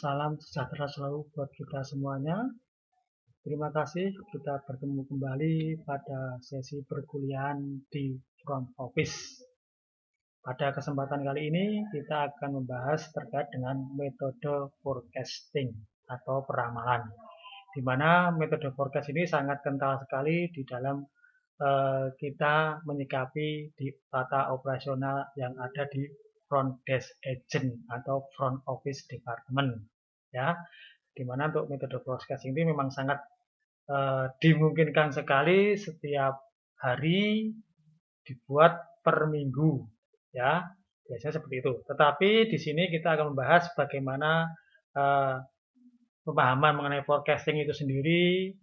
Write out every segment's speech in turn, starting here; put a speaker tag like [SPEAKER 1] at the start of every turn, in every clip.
[SPEAKER 1] Salam sejahtera selalu buat kita semuanya. Terima kasih kita bertemu kembali pada sesi perkuliahan di front office. Pada kesempatan kali ini kita akan membahas terkait dengan metode forecasting atau peramalan. Di mana metode forecast ini sangat kental sekali di dalam kita menyikapi di tata operasional yang ada di front desk agent atau front office department, ya. Di mana untuk metode forecasting ini memang sangat dimungkinkan sekali setiap hari dibuat per minggu, ya, biasanya seperti itu. Tetapi di sini kita akan membahas bagaimana pemahaman mengenai forecasting itu sendiri,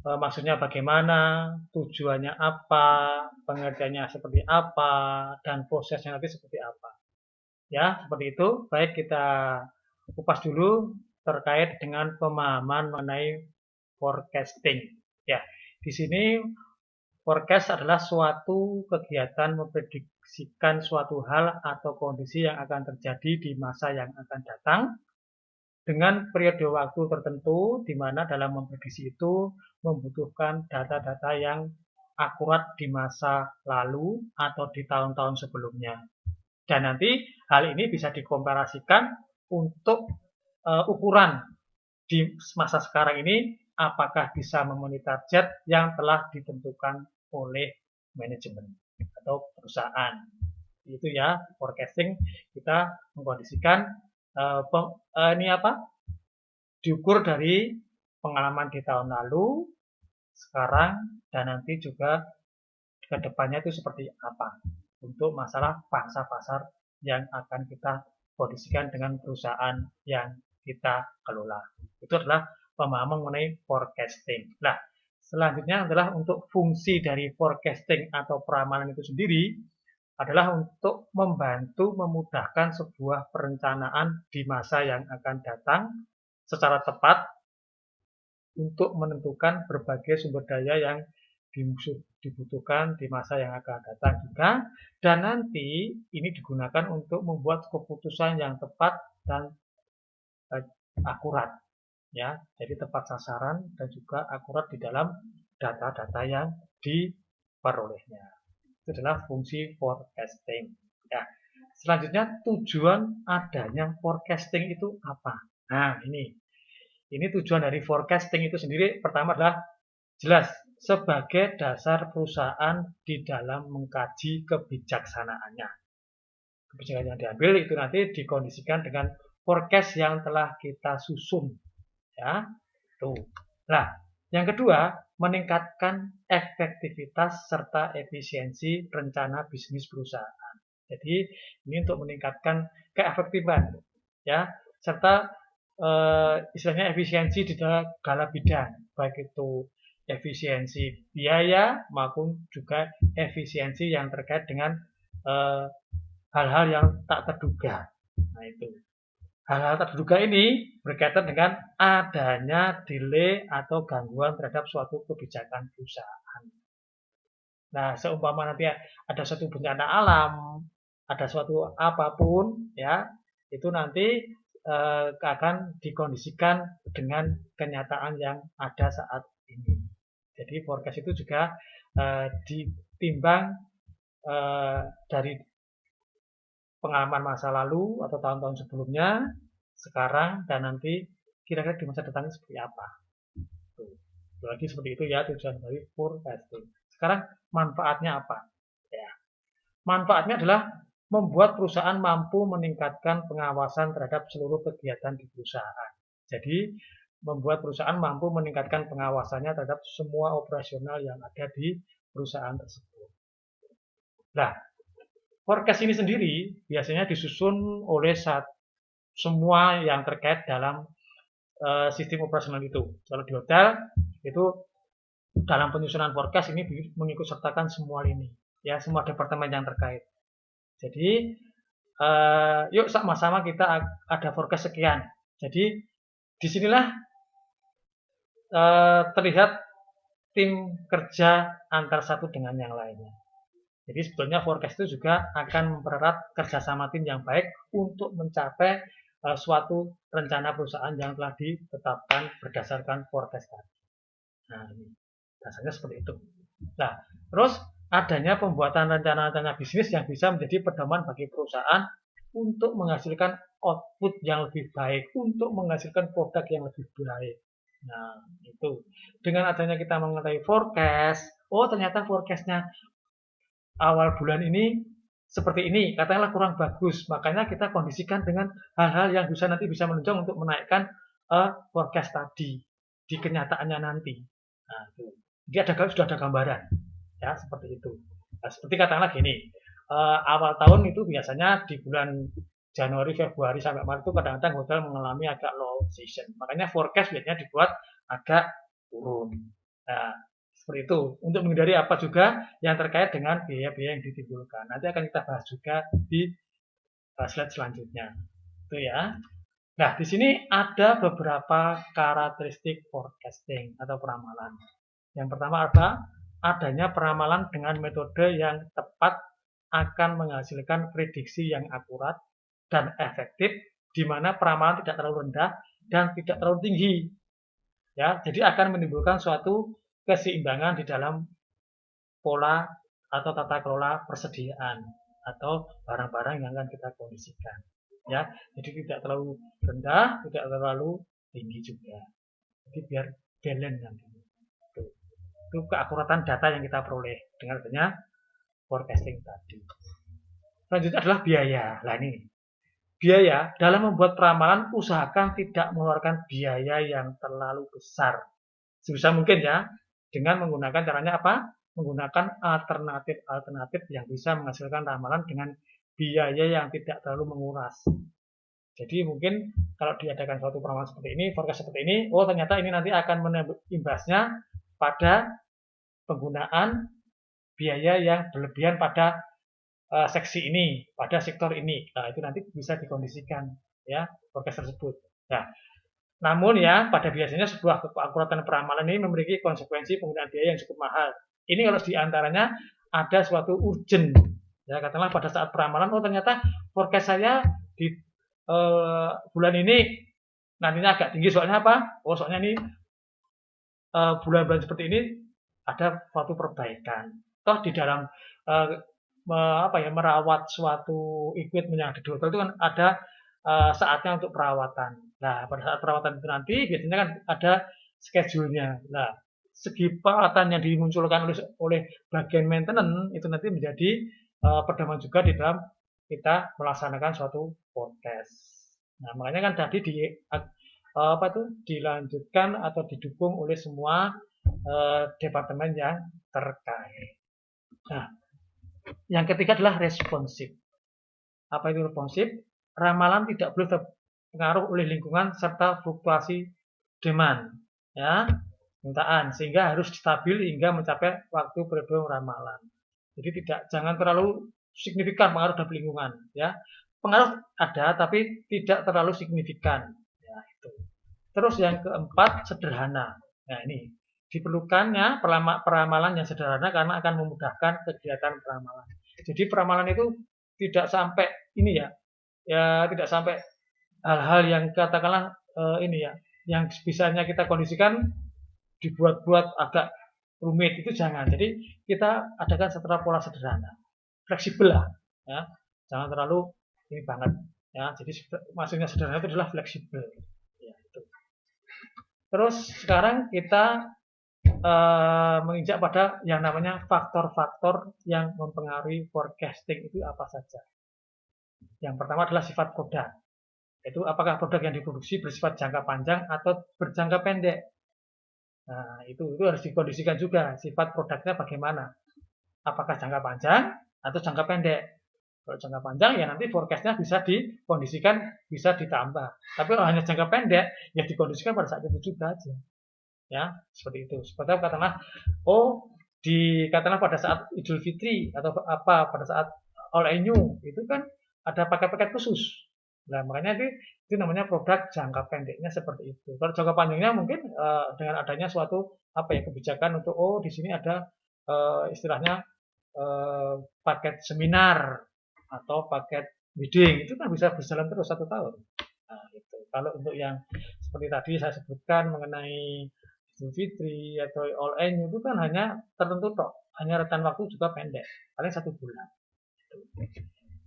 [SPEAKER 1] maksudnya bagaimana, tujuannya apa, pengertiannya seperti apa, dan prosesnya nanti seperti apa. Ya, seperti itu. Baik, kita kupas dulu terkait dengan pemahaman mengenai forecasting. Ya, di sini forecast adalah suatu kegiatan memprediksikan suatu hal atau kondisi yang akan terjadi di masa yang akan datang dengan periode waktu tertentu, di mana dalam memprediksi itu membutuhkan data-data yang akurat di masa lalu atau di tahun-tahun sebelumnya. Dan nanti hal ini bisa dikomparasikan untuk ukuran di masa sekarang ini apakah bisa memenuhi target yang telah ditentukan oleh manajemen atau perusahaan. Itu ya, forecasting kita mengkondisikan ini diukur dari pengalaman di tahun lalu, sekarang, dan nanti juga ke depannya itu seperti apa untuk masalah pangsa pasar yang akan kita kondisikan dengan perusahaan yang kita kelola. Itu adalah pemahaman mengenai forecasting. Nah, selanjutnya adalah untuk fungsi dari forecasting atau peramalan itu sendiri adalah untuk membantu memudahkan sebuah perencanaan di masa yang akan datang secara tepat untuk menentukan berbagai sumber daya yang dibutuhkan di masa yang akan datang juga, dan nanti ini digunakan untuk membuat keputusan yang tepat dan akurat, ya. Jadi tepat sasaran dan juga akurat di dalam data-data yang diperolehnya. Itu adalah fungsi forecasting. Ya. Selanjutnya, tujuan adanya forecasting itu apa? Nah, ini tujuan dari forecasting itu sendiri pertama adalah jelas sebagai dasar perusahaan di dalam mengkaji kebijaksanaannya. Kebijakan yang diambil itu nanti dikondisikan dengan forecast yang telah kita susun, ya. Tuh. Nah, yang kedua, meningkatkan efektivitas serta efisiensi rencana bisnis perusahaan. Jadi ini untuk meningkatkan keefektifan, ya, serta istilahnya efisiensi di dalam segala bidang, baik itu efisiensi biaya maupun juga efisiensi yang terkait dengan hal-hal yang tak terduga. Nah, itu hal-hal tak terduga ini berkaitan dengan adanya delay atau gangguan terhadap suatu kebijakan perusahaan. Nah, seumpama nanti ada suatu bencana alam, ada suatu apapun, ya, itu nanti akan dikondisikan dengan kenyataan yang ada saat ini. Jadi forecast itu juga ditimbang dari pengalaman masa lalu atau tahun-tahun sebelumnya, sekarang, dan nanti kira-kira di masa depan seperti apa. Tuh. Lagi seperti itu ya tujuan dari forecasting. Sekarang manfaatnya apa? Ya. Manfaatnya adalah membuat perusahaan mampu meningkatkan pengawasan terhadap seluruh kegiatan di perusahaan. Jadi membuat perusahaan mampu meningkatkan pengawasannya terhadap semua operasional yang ada di perusahaan tersebut. Nah, forecast ini sendiri biasanya disusun oleh semua yang terkait dalam sistem operasional itu. Kalau di hotel itu dalam penyusunan forecast ini mengikut sertakan semua lini, ya, semua departemen yang terkait. Jadi yuk sama-sama kita ada forecast sekian. Jadi disinilah terlihat tim kerja antar satu dengan yang lainnya. Jadi sebetulnya forecast itu juga akan mempererat kerjasama tim yang baik untuk mencapai suatu rencana perusahaan yang telah ditetapkan berdasarkan forecast tadi. Nah, ini dasarnya seperti itu. Nah, terus adanya pembuatan rencana-rencana bisnis yang bisa menjadi pedoman bagi perusahaan untuk menghasilkan output yang lebih baik, untuk menghasilkan produk yang lebih baik. Nah, itu. Dengan adanya kita mengetahui forecast, oh ternyata forecastnya awal bulan ini seperti ini, katakanlah kurang bagus, makanya kita kondisikan dengan hal-hal yang bisa menunjang untuk menaikkan forecast tadi di kenyataannya nanti. Nah, itu. Jadi sudah ada gambaran, ya seperti itu. Nah, seperti katakanlah gini, awal tahun itu biasanya di bulan Januari, Februari sampai Maret itu kadang-kadang hotel mengalami agak low season. Makanya forecast biasanya dibuat agak turun. Nah, seperti itu. Untuk menghindari apa juga yang terkait dengan biaya-biaya yang ditimbulkan. Nanti akan kita bahas juga di slide selanjutnya. Itu ya. Nah, di sini ada beberapa karakteristik forecasting atau peramalan. Yang pertama apa? Adanya peramalan dengan metode yang tepat akan menghasilkan prediksi yang akurat dan efektif, di mana peramalan tidak terlalu rendah dan tidak terlalu tinggi. Ya, jadi akan menimbulkan suatu keseimbangan di dalam pola atau tata kelola persediaan atau barang-barang yang akan kita kondisikan. Ya, jadi tidak terlalu rendah, tidak terlalu tinggi juga. Jadi biar balance nanti. Itu keakuratan data yang kita peroleh dengan adanya forecasting tadi. Selanjutnya adalah biaya. Nah ini, biaya dalam membuat peramalan usahakan tidak mengeluarkan biaya yang terlalu besar. Sebisa mungkin ya, dengan menggunakan caranya apa? Menggunakan alternatif-alternatif yang bisa menghasilkan ramalan dengan biaya yang tidak terlalu menguras. Jadi mungkin kalau diadakan suatu peramalan seperti ini, forecast seperti ini, oh ternyata ini nanti akan imbasnya pada penggunaan biaya yang berlebihan pada seksi ini, pada sektor ini. Nah, itu nanti bisa dikondisikan ya forecast tersebut. Nah, namun ya pada biasanya sebuah keakuratan peramalan ini memiliki konsekuensi penggunaan biaya yang cukup mahal. Ini kalau diantaranya ada suatu urgent, ya katakanlah pada saat peramalan, oh ternyata forecast saya di bulan ini nantinya agak tinggi, soalnya apa? Oh soalnya ini bulan-bulan seperti ini ada suatu perbaikan. Toh di dalam merawat suatu equipment yang ada di hotel itu kan ada saatnya untuk perawatan. Nah, pada saat perawatan itu nanti biasanya kan ada schedule-nya. Nah, segi perawatan yang dimunculkan oleh bagian maintenance itu nanti menjadi pedoman juga di dalam kita melaksanakan suatu forecast. Nah, makanya kan tadi dilanjutkan atau didukung oleh semua departemen yang terkait. Nah, yang ketiga adalah responsif. Apa itu responsif? Ramalan tidak boleh terpengaruh oleh lingkungan serta fluktuasi demand, ya, permintaan, sehingga harus stabil hingga mencapai waktu periode ramalan. Jadi jangan terlalu signifikan pengaruh dari lingkungan, ya. Pengaruh ada tapi tidak terlalu signifikan, ya itu. Terus yang keempat sederhana. Nah ini diperlukannya peramalan yang sederhana karena akan memudahkan kegiatan peramalan. Jadi peramalan itu tidak sampai ini ya tidak sampai hal-hal yang katakanlah ini ya, yang bisanya kita kondisikan dibuat-buat agak rumit, itu jangan. Jadi kita adakan setelah pola sederhana, fleksibel lah, ya, jangan terlalu ini banget, ya. Jadi maksudnya sederhana itu adalah fleksibel. Ya, itu. Terus sekarang kita menginjak pada yang namanya faktor-faktor yang mempengaruhi forecasting itu apa saja. Yang pertama adalah sifat produk. Itu apakah produk yang diproduksi bersifat jangka panjang atau berjangka pendek. Nah, itu harus dikondisikan juga sifat produknya bagaimana. Apakah jangka panjang atau jangka pendek. Kalau jangka panjang ya nanti forecastnya bisa dikondisikan, bisa ditambah. Tapi kalau hanya jangka pendek ya dikondisikan pada saat itu juga aja. Ya, seperti itu. Seperti katakanlah katakanlah pada saat Idul Fitri atau apa pada saat All New itu kan ada paket-paket khusus. Nah, makanya itu namanya produk jangka pendeknya seperti itu. Kalau jangka panjangnya mungkin dengan adanya suatu kebijakan untuk di sini ada istilahnya paket seminar atau paket bidding itu kan bisa berjalan terus 1 tahun. Nah, itu. Kalau untuk yang seperti tadi saya sebutkan mengenai Idul Fitri atau All New itu kan hanya tertentu tok, hanya rentan waktu juga pendek, paling 1 bulan.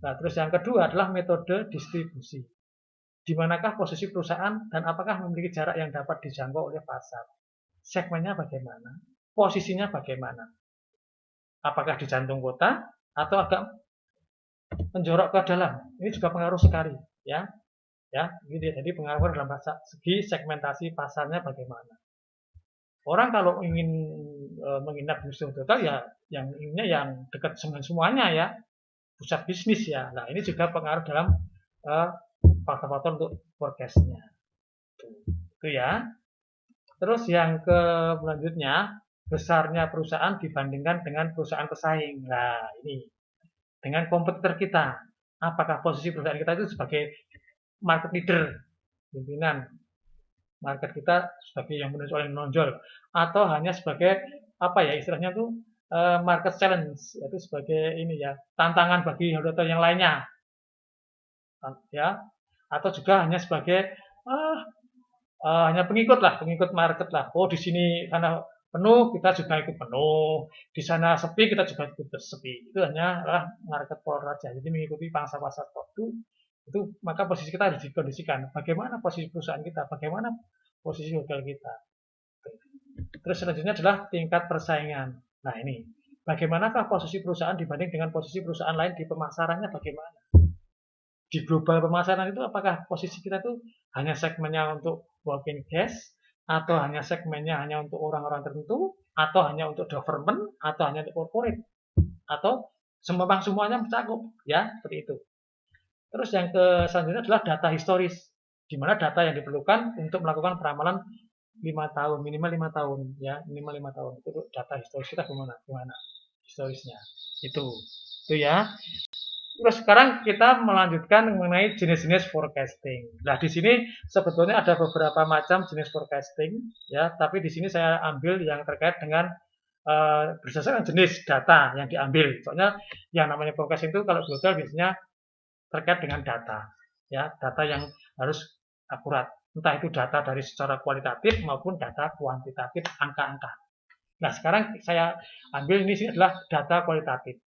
[SPEAKER 1] Nah, terus yang kedua adalah metode distribusi. Di manakah posisi perusahaan dan apakah memiliki jarak yang dapat dijangkau oleh pasar? Segmennya bagaimana? Posisinya bagaimana? Apakah di jantung kota atau agak menjorok ke dalam? Ini juga pengaruh sekali, ya. Ya, gitu ya. Jadi pengaruh dalam segi segmentasi pasarnya bagaimana. Orang kalau ingin menginap di Wisma Total ya yang inginnya yang dekat dengan semuanya ya, pusat bisnis ya. Nah, ini juga pengaruh dalam faktor-faktor untuk forecast-nya. Itu ya. Terus yang selanjutnya, besarnya perusahaan dibandingkan dengan perusahaan pesaing. Nah, ini dengan kompetitor kita. Apakah posisi perusahaan kita itu sebagai market leader, pimpinan market kita sebagai yang menonjol, atau hanya sebagai apa ya istilahnya tuh market challenge, yaitu sebagai ini ya tantangan bagi hotel yang lainnya, ya, atau juga hanya sebagai hanya pengikut lah, pengikut market lah. Oh di sini karena penuh kita juga ikut penuh, di sana sepi kita juga ikut sepi. Itu hanya market power saja. Jadi mengikuti pangsa pasar tertentu itu maka posisi kita harus dikondisikan. Bagaimana posisi perusahaan kita, bagaimana posisi hotel kita. Terus selanjutnya adalah tingkat persaingan. Nah ini, bagaimanakah posisi perusahaan dibanding dengan posisi perusahaan lain di pemasarannya bagaimana? Di global pemasaran itu apakah posisi kita itu hanya segmennya untuk walk-in guest, atau hanya segmennya hanya untuk orang-orang tertentu, atau hanya untuk government, atau hanya untuk corporate, atau memang semuanya mencakup, ya seperti itu. Terus yang selanjutnya adalah data historis, di mana data yang diperlukan untuk melakukan peramalan 5 tahun, minimal 5 tahun, ya minimal 5 tahun. Itu data historis kita gimana historisnya, itu ya. Terus sekarang kita melanjutkan mengenai jenis-jenis forecasting. Nah, di sini sebetulnya ada beberapa macam jenis forecasting, ya. Tapi di sini saya ambil yang terkait dengan berdasarkan jenis data yang diambil. Soalnya yang namanya forecasting itu kalau di hotel biasanya terkait dengan data, ya, data yang harus akurat. Entah itu data dari secara kualitatif maupun data kuantitatif, angka-angka. Nah, sekarang saya ambil ini adalah data kualitatif.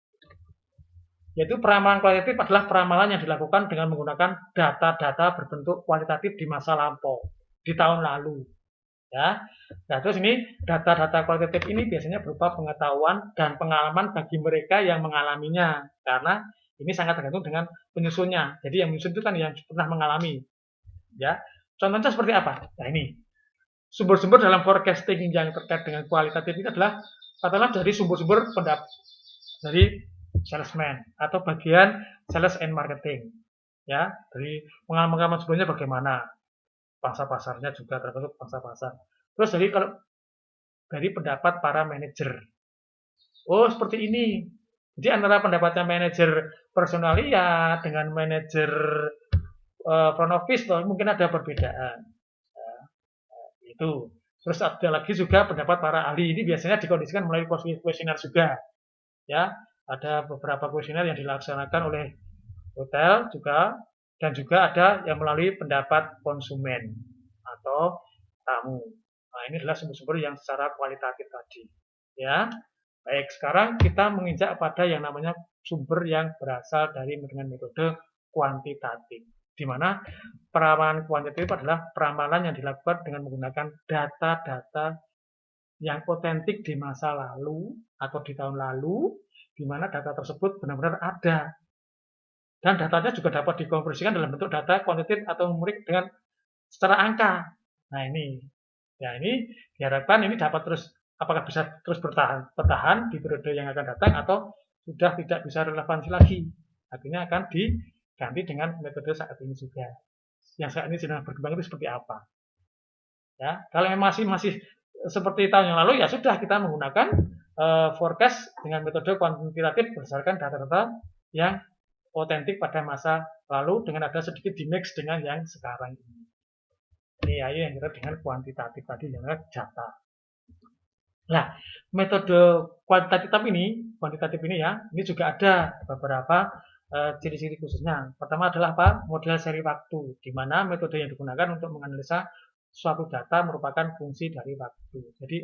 [SPEAKER 1] Yaitu peramalan kualitatif adalah peramalan yang dilakukan dengan menggunakan data-data berbentuk kualitatif di masa lampau, di tahun lalu. Ya. Nah, terus ini data-data kualitatif ini biasanya berupa pengetahuan dan pengalaman bagi mereka yang mengalaminya, karena ini sangat tergantung dengan penyusunnya. Jadi yang menyusun itu kan yang pernah mengalami. Ya. Contohnya seperti apa? Nah, ini sumber-sumber dalam forecasting yang terkait dengan kualitatif ini adalah katakanlah dari sumber-sumber pendapat dari salesman atau bagian sales and marketing, ya, dari pengalaman sebelumnya bagaimana, pangsa pasarnya juga terbentuk pangsa pasar. Terus dari pendapat para manajer, oh seperti ini. Jadi antara pendapatnya manajer personalia dengan manajer front office mungkin ada perbedaan, ya, itu. Terus ada lagi juga pendapat para ahli, ini biasanya dikondisikan melalui kuesioner juga, ya. Ada beberapa kuesioner yang dilaksanakan oleh hotel juga, dan juga ada yang melalui pendapat konsumen atau tamu. Nah, ini adalah sumber-sumber yang secara kualitatif tadi. Ya, baik. Sekarang kita menginjak pada yang namanya sumber yang berasal dari dengan metode kuantitatif, di mana peramalan kuantitatif adalah peramalan yang dilakukan dengan menggunakan data-data yang otentik di masa lalu atau di tahun lalu, di mana data tersebut benar-benar ada. Dan datanya juga dapat dikonversikan dalam bentuk data kuantitatif atau numerik dengan secara angka. Nah ini, ya ini diharapkan ini dapat terus, apakah bisa terus bertahan di periode yang akan datang atau sudah tidak bisa relevansi lagi. Artinya akan diganti dengan metode saat ini juga. Yang saat ini sedang berkembang itu seperti apa? Ya, kalau masih seperti tahun yang lalu ya sudah kita menggunakan forecast dengan metode kuantitatif berdasarkan data-data yang otentik pada masa lalu dengan ada sedikit di-mix dengan yang sekarang ini. Ini yang kita dengan kuantitatif tadi, yang data. Nah, metode kuantitatif ini ya, ini juga ada beberapa ciri-ciri khususnya. Pertama adalah apa? Model seri waktu, di mana metode yang digunakan untuk menganalisa suatu data merupakan fungsi dari waktu. Jadi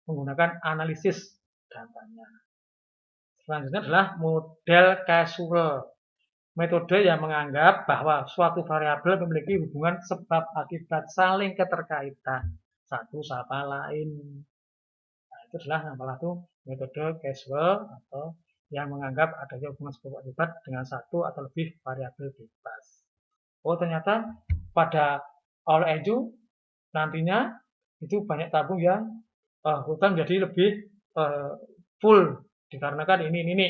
[SPEAKER 1] menggunakan analisis datanya. Selanjutnya adalah model causal, metode yang menganggap bahwa suatu variabel memiliki hubungan sebab akibat saling keterkaitan satu sama lain. Nah, itu adalah yang satu metode causal atau yang menganggap adanya hubungan sebab akibat dengan satu atau lebih variabel bebas. Oh, ternyata pada all itu nantinya itu banyak tabung yang hutan jadi lebih full dikarenakan ini.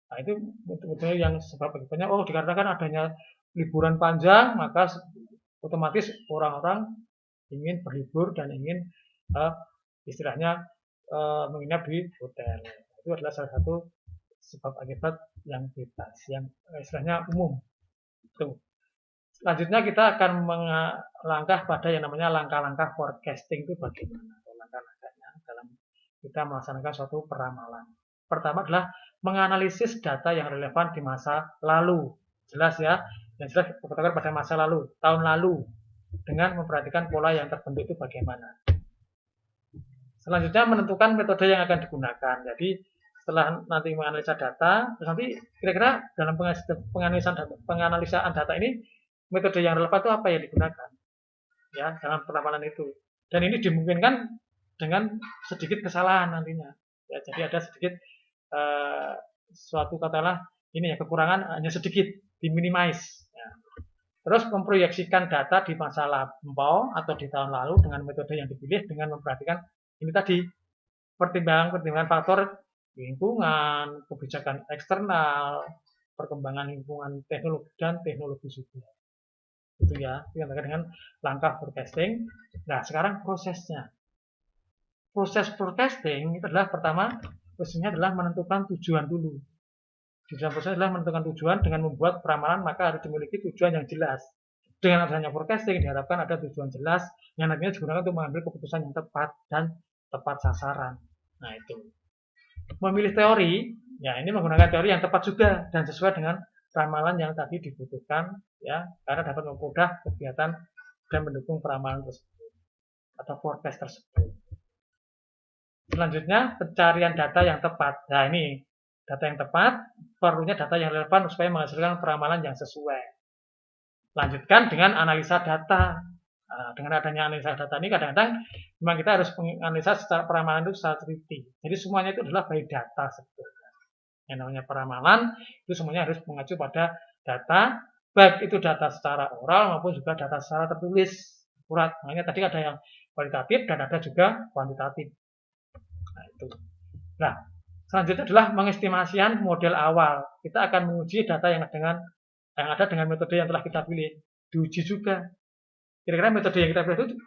[SPEAKER 1] Nah, itu betul-betul yang sebab akibatnya, oh dikarenakan adanya liburan panjang, maka otomatis orang-orang ingin berlibur dan ingin istilahnya menginap di hotel. Itu adalah salah satu sebab akibat yang bebas, yang istilahnya umum. Tuh. Selanjutnya kita akan melangkah pada yang namanya langkah-langkah forecasting itu bagaimana, atau langkah-langkahnya dalam kita melaksanakan suatu peramalan. Pertama adalah menganalisis data yang relevan di masa lalu. Jelas ya, yang jelas berkaitan pada masa lalu, tahun lalu, dengan memperhatikan pola yang terbentuk itu bagaimana. Selanjutnya menentukan metode yang akan digunakan. Jadi setelah nanti menganalisa data, terus nanti kira-kira dalam penganalisaan data ini metode yang relevan itu apa yang digunakan ya dalam peramalan itu. Dan ini dimungkinkan dengan sedikit kesalahan nantinya. Ya, jadi ada sedikit suatu katalah ini ya kekurangan hanya sedikit diminimize. Ya. Terus memproyeksikan data di masa lampau atau di tahun lalu dengan metode yang dipilih dengan memperhatikan ini tadi pertimbangan faktor lingkungan, kebijakan eksternal, perkembangan lingkungan teknologi dan teknologi juga. Itu ya, yang terkait dengan langkah forecasting. Nah, sekarang prosesnya. Proses forecasting itu adalah pertama, prosesnya adalah menentukan tujuan dulu. Di dalam proses adalah menentukan tujuan dengan membuat peramalan maka harus dimiliki tujuan yang jelas. Dengan adanya forecasting diharapkan ada tujuan jelas yang nantinya digunakan untuk mengambil keputusan yang tepat dan tepat sasaran. Nah, itu. Memilih teori, ya ini menggunakan teori yang tepat juga dan sesuai dengan ramalan yang tadi dibutuhkan, ya karena dapat mempermudah kegiatan dan mendukung peramalan tersebut atau forecast tersebut. Selanjutnya pencarian data yang tepat. Nah ini data yang tepat perlunya data yang relevan supaya menghasilkan peramalan yang sesuai. Lanjutkan dengan analisa data. Nah, dengan adanya analisa data ini kadang-kadang memang kita harus menganalisa secara peramalan itu secara teliti. Jadi semuanya itu adalah by data sebetulnya. Yang namanya peramalan itu semuanya harus mengacu pada data, baik itu data secara oral maupun juga data secara tertulis akurat. Makanya tadi ada yang kualitatif dan ada juga kuantitatif. Nah itu. Nah selanjutnya adalah mengestimasikan model awal. Kita akan menguji data yang ada dengan metode yang telah kita pilih. Diuji juga. Kira-kira metode yang kita pilih itu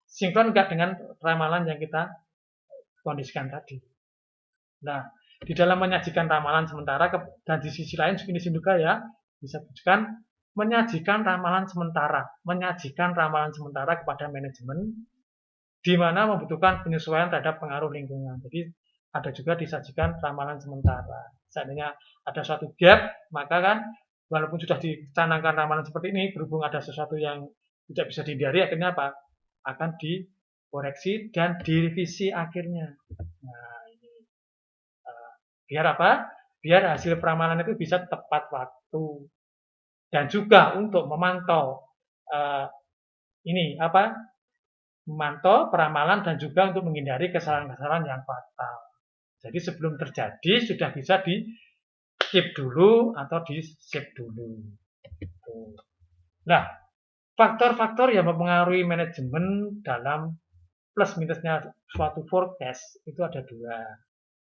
[SPEAKER 1] sinkron enggak dengan ramalan yang kita kondisikan tadi. Nah, di dalam menyajikan ramalan sementara dan di sisi lain ini juga ya bisa bukan menyajikan ramalan sementara kepada manajemen di mana membutuhkan penyesuaian terhadap pengaruh lingkungan. Jadi ada juga disajikan ramalan sementara. Seandainya ada suatu gap, maka kan walaupun sudah dicanangkan ramalan seperti ini, berhubung ada sesuatu yang tidak bisa dihindari, akhirnya apa? Akan dikoreksi dan direvisi akhirnya. Nah, ini biar apa? Biar hasil peramalan itu bisa tepat waktu dan juga untuk memantau memantau peramalan dan juga untuk menghindari kesalahan-kesalahan yang fatal. Jadi sebelum terjadi sudah bisa di skip dulu atau di save dulu. Nah, faktor-faktor yang mempengaruhi manajemen dalam plus minusnya suatu forecast itu ada dua.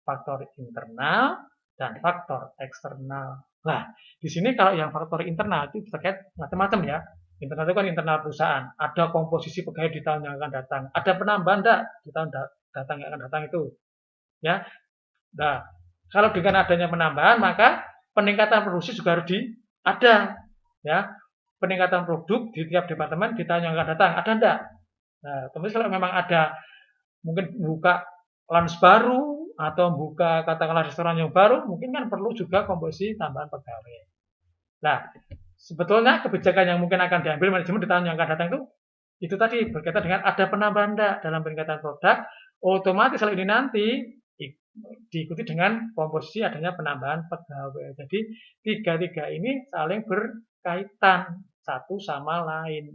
[SPEAKER 1] Faktor internal dan faktor eksternal. Nah, di sini kalau yang faktor internal itu terkait macam-macam ya. Internal itu kan internal perusahaan. Ada komposisi pegawai di tahun yang akan datang. Ada penambahan enggak di tahun datang yang akan datang itu. Ya. Nah, kalau dengan adanya penambahan maka peningkatan produksi juga harus ada. Ya. Peningkatan produk di tiap departemen di tahun yang akan datang. Ada enggak? Nah, terus kalau memang ada mungkin buka lunch baru atau buka katakanlah restoran yang baru, mungkin kan perlu juga komposisi tambahan pegawai. Nah, sebetulnya kebijakan yang mungkin akan diambil manajemen di tahun yang akan datang itu tadi berkaitan dengan ada penambahan dalam peningkatan produk, otomatis kalau ini nanti diikuti dengan komposisi adanya penambahan pegawai. Jadi tiga-tiga ini saling berkaitan satu sama lain.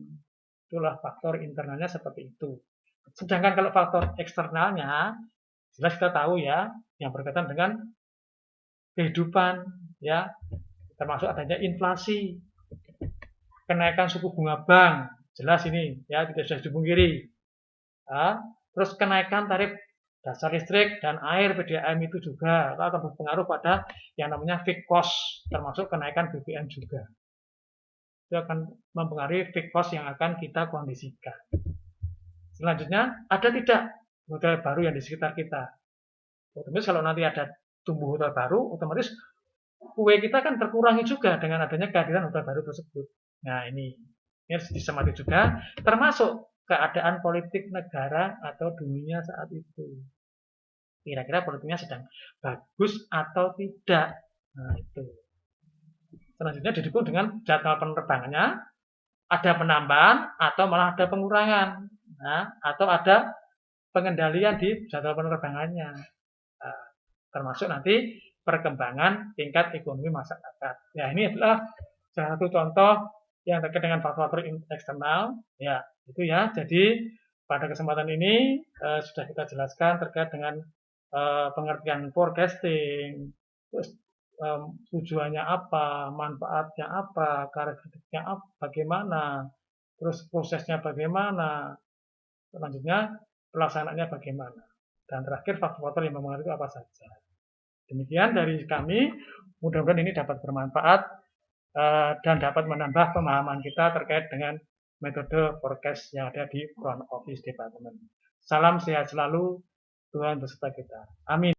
[SPEAKER 1] Itulah faktor internalnya seperti itu. Sedangkan kalau faktor eksternalnya, jelas kita tahu ya, yang berkaitan dengan kehidupan, ya, termasuk adanya inflasi, kenaikan suku bunga bank, jelas ini, ya, tidak bisa dipungkiri. Ya, terus kenaikan tarif dasar listrik dan air PDAM itu juga akan berpengaruh pada yang namanya fixed cost, termasuk kenaikan BBM juga. Itu akan mempengaruhi fixed cost yang akan kita kondisikan. Selanjutnya, ada tidak hotel baru yang di sekitar kita? Otomatis kalau nanti ada tumbuh hotel baru, otomatis kue kita kan terkurangi juga dengan adanya kehadiran hotel baru tersebut. Nah ini harus dicermati juga, termasuk keadaan politik negara atau dunia saat itu. Kira-kira politiknya sedang bagus atau tidak. Nah itu. Selanjutnya didukung dengan jadwal penerbangannya, ada penambahan atau malah ada pengurangan. Nah, atau ada pengendalian di jadwal penerbangannya. Nah, termasuk nanti perkembangan tingkat ekonomi masyarakat. Ya, ini adalah salah satu contoh yang terkait dengan faktor-faktor eksternal. Ya, itu ya. Jadi pada kesempatan ini sudah kita jelaskan terkait dengan pengertian forecasting, terus tujuannya apa, manfaatnya apa, karakteristiknya apa, bagaimana, terus prosesnya bagaimana, selanjutnya pelaksanaannya bagaimana, dan terakhir faktor-faktor yang mempengaruhi itu apa saja. Demikian dari kami, mudah-mudahan ini dapat bermanfaat dan dapat menambah pemahaman kita terkait dengan metode forecast yang ada di front office department. Salam sehat selalu, Tuhan beserta kita. Amin.